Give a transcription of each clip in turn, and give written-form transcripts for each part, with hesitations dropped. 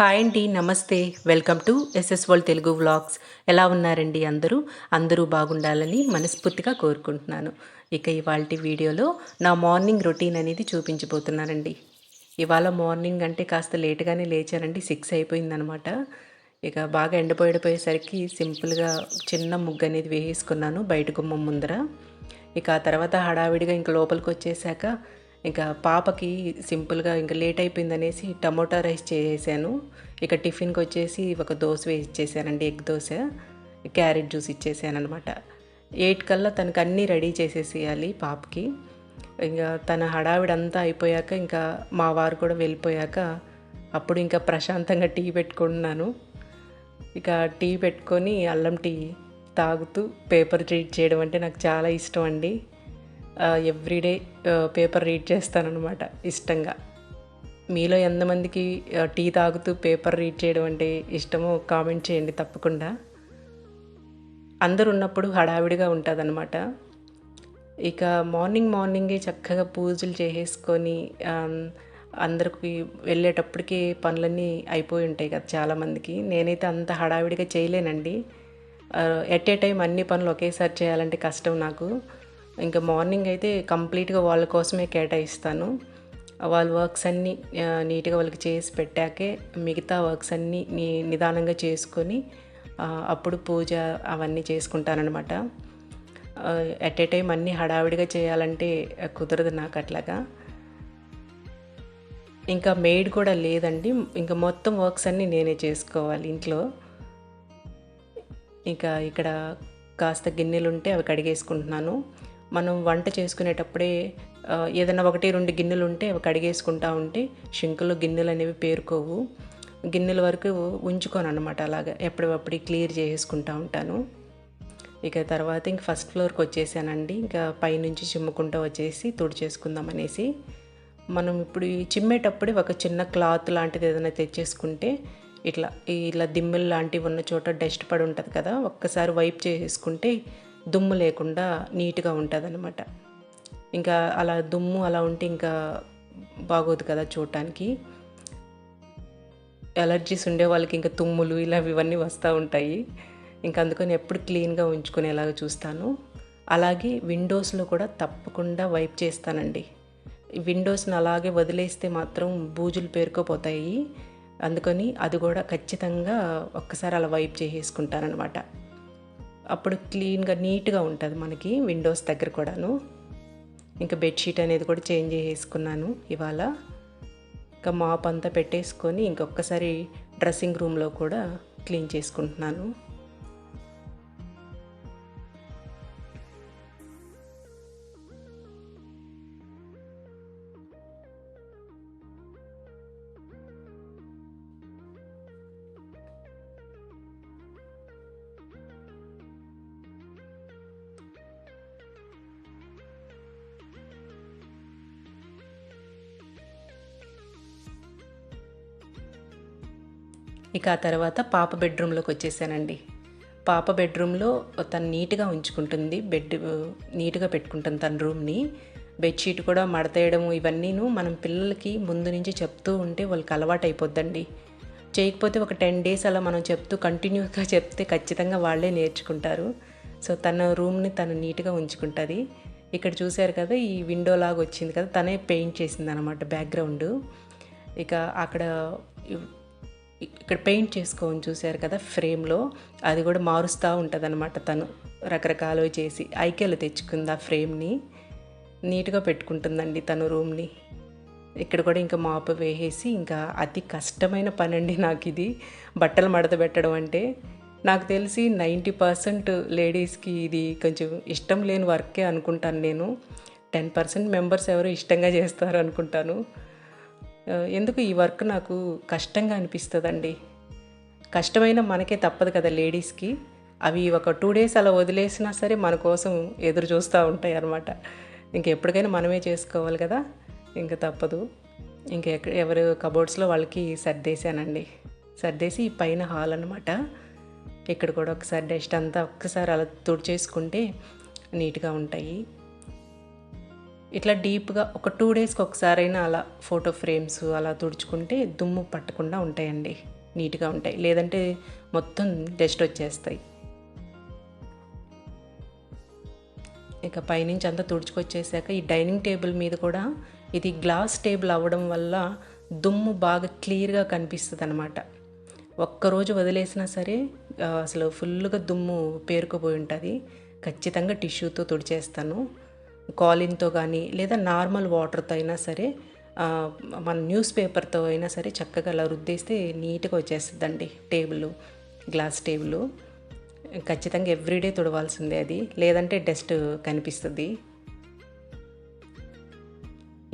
Hi అండి. నమస్తే. Welcome to SS world Telugu vlogs. ఎలా ఉన్నారండి అందరూ? అందరూ బాగుండాలని మనస్ఫూర్తిగా కోరుకుంటున్నాను. ఇక ఇవాల్టి వీడియోలో నా మార్నింగ్ రొటీన్ అనేది చూపించబోతున్నానండి. ఇవాళ మార్నింగ్ అంటే కాస్త లేట్‌గానే లేచానండి. 6 అయిపోయిందనమాట. ఇక బాగా ఎండపోయేసరికి సింపుల్‌గా చిన్న ముగ్గనేది వేసేసుకున్నాను బయట గుమ్మం ముందర. ఇక ఆ తర్వాత హడావిడిగా ఇంక లోపలికొచ్చేసాక ఇక పాపకి సింపుల్‌గా ఇంక లేట్ అయిపోయిందనేసి టమోటా రైస్ చేసేసాను. ఇక టిఫిన్‌కొచ్చేసి ఒక దోస వేసి ఇచ్చేసానండి. ఎగ్ దోస. క్యారెట్ జ్యూస్ ఇచ్చేసాననమాట. 8 కల్లా తనకు అన్నీ రెడీ చేసేసేయాలి పాపకి. ఇంక తన హడావిడంతా అయిపోయాక ఇంకా మా వారు కూడా వెళ్ళిపోయాక అప్పుడు ఇంకా ప్రశాంతంగా టీ పెట్టుకున్నాను. ఇక టీ పెట్టుకొని అల్లం టీ తాగుతూ పేపర్ రీడ్ చేయడం అంటే నాకు చాలా ఇష్టం అండి. ఎవ్రీడే పేపర్ రీడ్ చేస్తాననమాట ఇష్టంగా. మీలో ఎంతమందికి టీ తాగుతూ పేపర్ రీడ్ చేయడం అంటే ఇష్టమో కామెంట్ చేయండి తప్పకుండా. అందరూ ఉన్నప్పుడు హడావిడిగా ఉంటుందన్నమాట. ఇక మార్నింగే చక్కగా పూజలు చేసేసుకొని అందరికి వెళ్ళేటప్పటికి పనులన్నీ అయిపోయి ఉంటాయి కదా చాలామందికి. నేనైతే అంత హడావిడిగా చేయలేనండి. ఎట్ ఏ టైం అన్ని పనులు ఒకేసారి చేయాలంటే కష్టం నాకు. ఇంకా మార్నింగ్ అయితే కంప్లీట్గా వాళ్ళ కోసమే కేటాయిస్తాను. వాళ్ళ వర్క్స్ అన్నీ నీట్గా వాళ్ళకి చేసి పెట్టాకే మిగతా వర్క్స్ అన్నీ నిదానంగా చేసుకొని అప్పుడు పూజ అవన్నీ చేసుకుంటానన్నమాట. ఎట్ ఏ టైం అన్నీ హడావిడిగా చేయాలంటే కుదరదు నాకు అట్లాగా. ఇంకా మెయిడ్ కూడా లేదండి. ఇంకా మొత్తం వర్క్స్ అన్నీ నేనే చేసుకోవాలి ఇంట్లో. ఇంకా ఇక్కడ కాస్త గిన్నెలుంటే అవి కడిగేసుకుంటున్నాను. మనం వంట చేసుకునేటప్పుడే ఏదైనా 1, 2 గిన్నెలుంటే అవి కడిగేసుకుంటా ఉంటే షింక్‌లో గిన్నెలనేవి పేరుకోవు. గిన్నెల వరకు ఉంచుకోననమాట అలాగా. ఎప్పటివప్పుడు క్లియర్ చేసేసుకుంటా ఉంటాను. ఇక తర్వాత ఇంక ఫస్ట్ ఫ్లోర్‌కొచ్చేసానండి. ఇంకా పైనుంచి చిమ్ముకుంటూ వచ్చేసి తుడిచేసుకుందామనేసి. మనం ఇప్పుడు ఈ చిమ్మేటప్పుడే ఒక చిన్న క్లాత్ లాంటిది ఏదైనా తెచ్చేసుకుంటే ఇలా దిమ్మెలు లాంటివి ఉన్న చోట డస్ట్ పడి ఉంటుంది కదా! ఒక్కసారి వైప్ చేసేసుకుంటే దుమ్ము లేకుండా నీట్‌గా ఉంటదనమాట. ఇంకా అలా దుమ్ము అలా ఉంటే ఇంకా బాగోదు కదా చూడటానికి. ఎలర్జీస్ ఉండే వాళ్ళకి ఇంకా తుమ్ములు ఇవన్నీ వస్తూ ఉంటాయి. ఇంకా అందుకని ఎప్పుడు క్లీన్‌గా ఉంచుకునేలాగా చూస్తాను. అలాగే విండోస్‌లో కూడా తప్పకుండా వైప్ చేస్తానండి. విండోస్‌ని అలాగే వదిలేస్తే మాత్రం బూజులు పేరుకుపోతాయి. అందుకని అది కూడా ఖచ్చితంగా ఒక్కసారి అలా వైప్ చేసేసుకుంటాననమాట. అప్పుడు క్లీన్‌గా నీట్‌గా ఉంటుంది మనకి విండోస్ దగ్గర కూడాను. ఇంకా బెడ్షీట్ అనేది కూడా చేంజ్ చేసేసుకున్నాను ఇవాళ. ఇంకా మాప్ అంతా పెట్టేసుకొని ఇంకొకసారి డ్రెస్సింగ్ రూమ్లో కూడా క్లీన్ చేసుకుంటున్నాను. ఇక ఆ తర్వాత పాప బెడ్రూమ్లోకి వచ్చేసానండి. పాప బెడ్రూమ్లో తను నీట్‌గా ఉంచుకుంటుంది. నీట్‌గా పెట్టుకుంటుంది తన రూమ్‌ని. బెడ్షీట్ కూడా మడతేయడం ఇవన్నీను మనం పిల్లలకి ముందు నుంచి చెప్తూ ఉంటే వాళ్ళకి అలవాటైపోద్దండి. చేయకపోతే ఒక 10 డేస్ అలా మనం చెప్తూ కంటిన్యూగా చెప్తే ఖచ్చితంగా వాళ్ళే నేర్చుకుంటారు. సో, తన రూమ్‌ని తను నీట్‌గా ఉంచుకుంటుంది. ఇక్కడ చూశారు కదా! ఈ విండో లాగా వచ్చింది కదా! తనే పెయింట్ చేసిందనమాట బ్యాక్‌గ్రౌండు. ఇక అక్కడ ఇక్కడ పెయింట్ చేసుకోని చూశారు కదా ఫ్రేమ్‌లో, అది కూడా మారుస్తూ ఉంటదనమాట తను. రకరకాలవి చేసి ఐకేలో తెచ్చుకుంది ఆ ఫ్రేమ్‌ని. నీట్‌గా పెట్టుకుంటుందండి తను రూమ్‌ని. ఇక్కడ కూడా ఇంకా మాప్ వేసేసి ఇంకా అతి కష్టమైన పనండి నాకిది. బట్టలు మడత పెట్టడం అంటే. నాకు తెలిసి 90% లేడీస్‌కి ఇది కొంచెం ఇష్టం లేని వర్కే అనుకుంటాను నేను. 10% మెంబర్స్ ఎవరో ఇష్టంగా చేస్తారు అనుకుంటాను. ఎందుకు ఈ వర్క్ నాకు కష్టంగా అనిపిస్తదండి. కష్టమైనా మనకే తప్పదు కదా లేడీస్‌కి. అవి ఒక 2 డేస్ అలా వదిలేసినా సరే మన కోసం ఎదురు చూస్తూ ఉంటాయన్నమాట. ఇంకెప్పటికైనా మనమే చేసుకోవాలి కదా! ఇంక తప్పదు. ఎవరు కబోర్డ్స్‌లో వాళ్ళకి సర్దేశానండి. సర్దేసి పైన హాల్ అనమాట. ఇక్కడ కూడా ఒకసారి డస్ట్ అంతా ఒక్కసారి అలా తుడిచేసుకుంటే నీట్‌గా ఉంటాయి. ఇట్లా డీప్గా ఒక 2 డేస్కి ఒకసారైనా అలా ఫోటో ఫ్రేమ్స్ అలా తుడుచుకుంటే దుమ్ము పట్టకుండా ఉంటాయండి, నీట్గా ఉంటాయి. లేదంటే మొత్తం డస్ట్ వచ్చేస్తాయి. ఇక పైనుంచి అంతా తుడుచుకొచ్చేసాక ఈ డైనింగ్ టేబుల్ మీద కూడా ఇది గ్లాస్ టేబుల్ అవ్వడం వల్ల దుమ్ము బాగా క్లియర్గా కనిపిస్తుంది అనమాట. ఒక్కరోజు వదిలేసినా సరే అసలు ఫుల్గా దుమ్ము పేరుకుపోయి ఉంటుంది. ఖచ్చితంగా టిష్యూతో తుడిచేస్తాను, కాలిన్తో కానీ లేదా నార్మల్ వాటర్తో అయినా సరే, మన న్యూస్ పేపర్తో అయినా సరే చక్కగా అలా రుద్దేస్తే నీట్గా వచ్చేస్తుందండి టేబుల్, గ్లాస్ టేబుల్. ఖచ్చితంగా ఎవ్రీడే తుడవాల్సిందే అది, లేదంటే డస్ట్ కనిపిస్తుంది.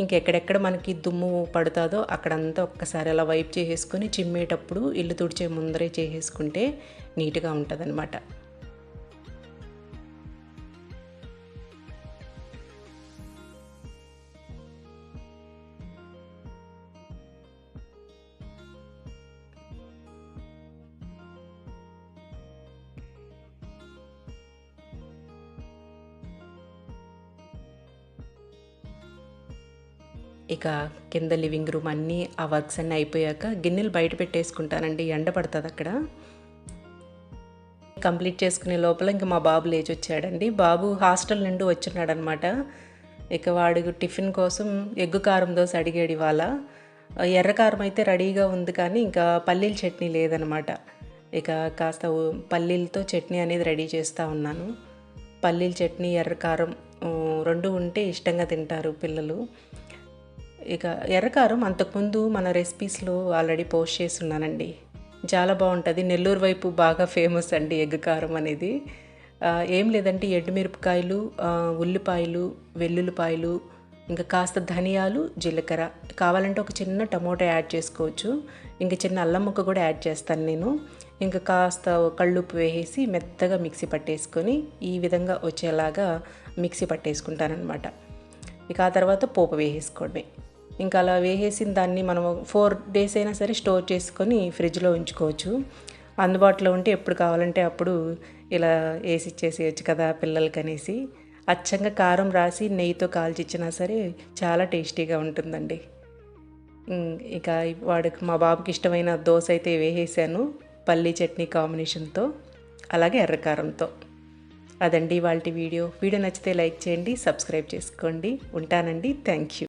ఇంకెక్కడెక్కడ మనకి దుమ్ము పడుతుందో అక్కడంతా ఒక్కసారి అలా వైప్ చేసేసుకొని చిమ్మేటప్పుడు ఇల్లు తుడిచే ముందరే చేసేసుకుంటే నీట్గా ఉంటుందన్నమాట. ఇక కింద లివింగ్ రూమ్ అన్నీ ఆ వర్క్స్ అన్నీ అయిపోయాక గిన్నెలు బయట పెట్టేసుకుంటానండి, ఎండ పడుతుంది అక్కడ. కంప్లీట్ చేసుకునే లోపల ఇంకా మా బాబు లేచి వచ్చాడండి. బాబు హాస్టల్ నుండి వచ్చున్నాడనమాట. ఇక వాడు టిఫిన్ కోసం ఎగ్గు కారం దోశ అడిగాడు ఇవాళ. ఎర్ర కారం అయితే రెడీగా ఉంది కానీ ఇంకా పల్లీల చట్నీ లేదనమాట. ఇక కాస్త పల్లీలతో చట్నీ అనేది రెడీ చేస్తూ ఉన్నాను. పల్లీల చట్నీ ఎర్ర కారం రెండు ఉంటే ఇష్టంగా తింటారు పిల్లలు. ఇక ఎర్రకారం అంతకుముందు మన రెసిపీస్లో ఆల్రెడీ పోస్ట్ చేస్తున్నానండి, చాలా బాగుంటుంది. నెల్లూరు వైపు బాగా ఫేమస్ అండి ఎగ్ కారం అనేది. ఏం లేదంటే ఎండుమిరపకాయలు, ఉల్లిపాయలు, వెల్లుల్లిపాయలు, ఇంకా కాస్త ధనియాలు, జీలకర్ర, కావాలంటే ఒక చిన్న టమోటా యాడ్ చేసుకోవచ్చు. ఇంకా చిన్న అల్లం ముక్క కూడా యాడ్ చేస్తాను నేను. ఇంకా కాస్త కళ్ళుప్పు వేసేసి మెత్తగా మిక్సీ పట్టేసుకొని ఈ విధంగా వచ్చేలాగా మిక్సీ పట్టేసుకుంటానమాట. ఇక ఆ తర్వాత పోపు వేసేసుకోండి. ఇంకా అలా వేసేసిన దాన్ని మనం 4 days అయినా సరే స్టోర్ చేసుకొని ఫ్రిడ్జ్లో ఉంచుకోవచ్చు. అందుబాటులో ఉంటే ఎప్పుడు కావాలంటే అప్పుడు ఇలా వేసి ఇచ్చేసేయచ్చు కదా పిల్లలకి అనేసి. అచ్చంగా కారం రాసి నెయ్యితో కాల్చిచ్చినా సరే చాలా టేస్టీగా ఉంటుందండి. ఇక వాడికి, మా బాబుకి ఇష్టమైన దోశ అయితే వేసేసాను పల్లీ చట్నీ కాంబినేషన్తో, అలాగే ఎర్రకారంతో. అదండి ఇవాల్టి వీడియో. నచ్చితే లైక్ చేయండి, సబ్స్క్రైబ్ చేసుకోండి. ఉంటానండి. Thank you.